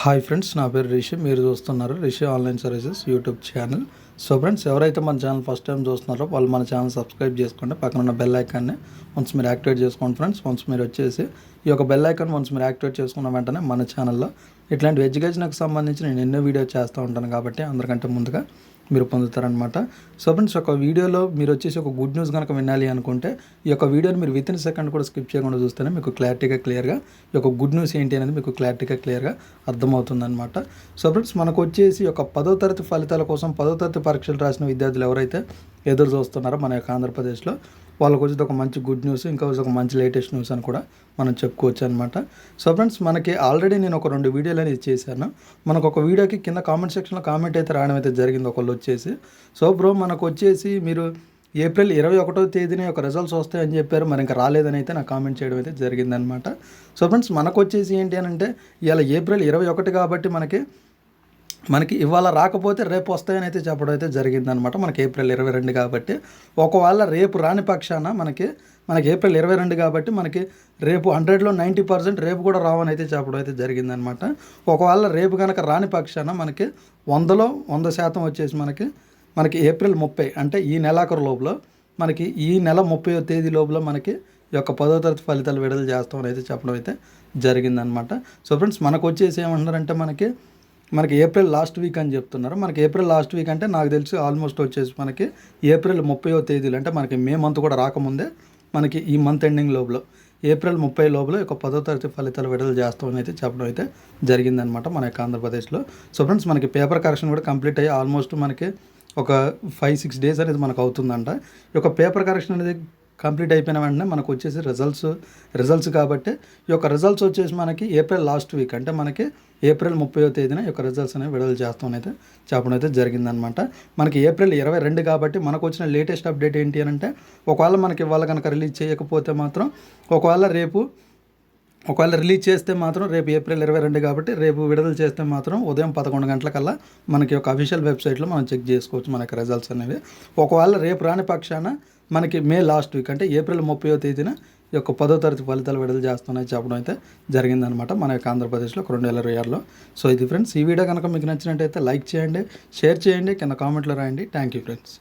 Hi friends, నా పేరు రిషి. మీరు చూస్తున్నారు Rishi online services YouTube channel. So friends, ఎవరైతే మన ఛానల్ ఫస్ట్ టైం చూస్తున్నారో వాళ్ళు మన ఛానల్ సబ్స్క్రైబ్ చేసుకోండి. పక్కన ఉన్న బెల్ ఐకాన్ని వన్స్ మీరు యాక్టివేట్ చేసుకోండి ఫ్రెండ్స్. వన్స్ మీరు వచ్చేసి ఈ యొక్క బెల్ ఐకాన్ వన్స్ మీరు యాక్టివేట్ చేసుకున్న వెంటనే మన ఛానల్లో ఇట్లాంటి ఎడ్యుకేషన్కి సంబంధించి నేను ఎన్నో వీడియో చేస్తూ ఉంటాను కాబట్టి అందరికంటే ముందుగా మీరు పొందుతారనమాట. సో ఫ్రెండ్స్, ఒక వీడియోలో మీరు వచ్చేసి ఒక గుడ్ న్యూస్ కనుక వినాలి అనుకుంటే ఈ యొక్క వీడియోని మీరు విత్ ఇన్ సెకండ్ కూడా స్కిప్ చేయకుండా చూస్తేనే మీకు క్లియర్గా ఈ యొక్క గుడ్ న్యూస్ ఏంటి అనేది మీకు క్లియర్గా అర్థమవుతుందన్నమాట. సో ఫ్రెండ్స్, మనకు వచ్చేసి ఒక 10వ తరగతి ఫలితాల కోసం 10వ తరగతి పరీక్షలు రాసిన విద్యార్థులు ఎవరైతే ఎదురు చూస్తున్నారో మన యొక్క ఆంధ్రప్రదేశ్లో వాళ్ళకి వచ్చేది ఒక మంచి గుడ్ న్యూస్, ఇంకా ఒక మంచి లేటెస్ట్ న్యూస్ అని కూడా మనం చెప్పుకోవచ్చు అనమాట. సో ఫ్రెండ్స్, మనకి ఆల్రెడీ నేను ఒక 2 వీడియోలు అనేది చేశాను. మనకు ఒక వీడియోకి కింద కామెంట్ సెక్షన్లో కామెంట్ అయితే రావడం అయితే జరిగింది ఒకళ్ళు వచ్చేసి. సో బ్రో, మనకు వచ్చేసి మీరు ఏప్రిల్ 21వ తేదీనే ఒక రిజల్ట్స్ వస్తాయని చెప్పారు, మరి ఇంకా రాలేదని అయితే నాకు కామెంట్ చేయడం అయితే జరిగిందనమాట. సో ఫ్రెండ్స్, మనకు వచ్చేసి ఏంటి అని అంటే ఇవాళ ఏప్రిల్ 21 కాబట్టి మనకి ఇవాళ రాకపోతే రేపు వస్తాయని అయితే చెప్పడం అయితే జరిగిందనమాట. మనకి ఏప్రిల్ 22 కాబట్టి ఒకవేళ రేపు రాని పక్షాన మనకి ఏప్రిల్ 22 కాబట్టి మనకి రేపు 100లో 90% రేపు కూడా రావని అయితే చెప్పడం అయితే జరిగిందనమాట. ఒకవేళ రేపు కనుక రాని పక్షాన మనకి 100లో 100% వచ్చేసి మనకి ఏప్రిల్ 30 అంటే ఈ నెలాఖరు లోపల మనకి ఈ నెల 30వ తేదీ లోపల మనకి ఈ యొక్క 10వ తరగతి ఫలితాలు విడుదల చేస్తామని అయితే చెప్పడం అయితే జరిగిందనమాట. సో ఫ్రెండ్స్, మనకు వచ్చేసి ఏమంటున్నారంటే మనకి ఏప్రిల్ లాస్ట్ వీక్ అని చెప్తున్నారు. మనకి ఏప్రిల్ లాస్ట్ వీక్ అంటే నాకు తెలిసి ఆల్మోస్ట్ వచ్చేసి మనకి ఏప్రిల్ 30వ తేదీలు అంటే మనకి మే మంత్ కూడా రాకముందే మనకి ఈ మంత్ ఎండింగ్ లోపల ఏప్రిల్ 30 లోపల ఒక 10వ తరగతి ఫలితాలు విడుదల చేస్తామని అయితే చెప్పడం అయితే జరిగిందనమాట మన యొక్క ఆంధ్రప్రదేశ్లో. సో ఫ్రెండ్స్, మనకి పేపర్ కరెక్షన్ కూడా కంప్లీట్ అయ్యి ఆల్మోస్ట్ మనకి ఒక 5-6 డేస్ అనేది మనకు అవుతుందంట. ఈ యొక్క పేపర్ కరెక్షన్ అనేది కంప్లీట్ అయిపోయిన వెంటనే మనకు వచ్చేసి రిజల్ట్స్ కాబట్టి ఈ యొక్క రిజల్ట్స్ వచ్చేసి మనకి ఏప్రిల్ లాస్ట్ వీక్ అంటే మనకి ఏప్రిల్ 30వ తేదీన ఈ యొక్క రిజల్ట్స్ అనేవి విడుదల చేస్తామని అయితే చెప్పడం అయితే జరిగిందనమాట. మనకి ఏప్రిల్ 22 కాబట్టి మనకు వచ్చిన లేటెస్ట్ అప్డేట్ ఏంటి అని అంటే ఒకవేళ మనకి ఇవాళ కనుక రిలీజ్ చేయకపోతే మాత్రం ఒకవేళ రిలీజ్ చేస్తే మాత్రం రేపు ఏప్రిల్ 22 కాబట్టి రేపు విడుదల చేస్తే మాత్రం ఉదయం 11 గంటలకల్లా మనకి ఒక అఫీషియల్ వెబ్సైట్లో మనం చెక్ చేసుకోవచ్చు మనకి రిజల్ట్స్ అనేవి. ఒకవేళ రేపు రాని పక్షాన మనకి మే లాస్ట్ వీక్ అంటే ఏప్రిల్ 30వ తేదీన ఈ యొక్క 10వ తరగతి ఫలితాలు విడుదల చేస్తున్నాయి చెప్పడం అయితే జరిగిందనమాట మన యొక్క ఆంధ్రప్రదేశ్లో 2026లో. సో ఇది ఫ్రెండ్స్, ఈ వీడియో కనుక మీకు నచ్చినట్టయితే లైక్ చేయండి, షేర్ చేయండి, కింద కామెంట్లో రాయండి. Thank you friends.